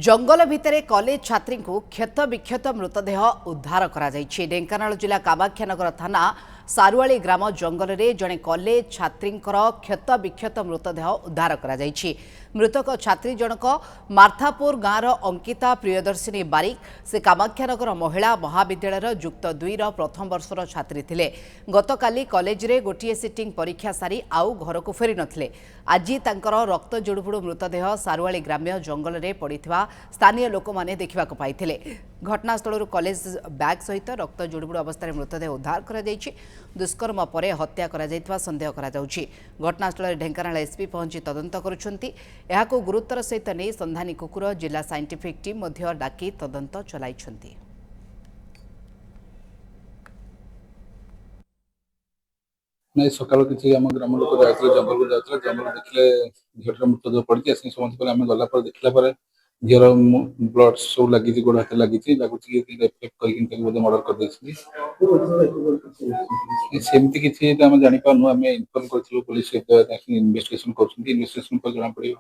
जंगल भितर कॉलेज छात्री को क्षत विक्षत मृतदेह उद्धार करा जायछि। ढेंकानाल जिला कामाक्षानगर थाना सारुआली ग्राम जंगल में जड़े कॉलेज छात्री क्षत विक्षत मृतदेह उद्धार करा जायछि। मृतक छात्री जनक मार्थापुर गाँवर अंकिता प्रियदर्शिनी बारिक से कामाक्षानगर महिला महाविद्यालय युक्त 2 प्रथम वर्षर छात्री थिले। गतकाली कॉलेज रे गोटे सिटिंग परीक्षा सारी आउ घर को फेरी नथिले। आज तांकर रक्त जुड़ुबुड़ु मृतदेह सारुआली ग्राम्य जंगल में पड़िथिबा स्थानीय लोक मैंने देखा पाई। घटनास्थल कॉलेज बैग सहित रक्त जुड़ुबुड़ अवस्था मृतदेह उद्धार करा जायछि। दुष्कर्म पर हत्या करा जायतिबा संदेह करा जाउछि। घटनास्थल ढेंकानाल एसपी पहुंची तदंत करुछन्ति। एहाको गुरुतर सहित नहीं संधानी कुकुर जिला साइंटिफिक टीम मध्य डाकी तदंत चलाइछन्ति। नहीं सकाल किसी आम ग्राम लोक जाते जंगल को जाते जंगल देखले झीर मृतदेह पड़ी समझ आम गला देखला झीर ब्लड सब लगी गोड़ हाथ लगी लगुच मर्डर कर सेमती किसी जापार आम इनफर्म कर पुलिस इन्वेस्टिगेशन कर जना पड़ा।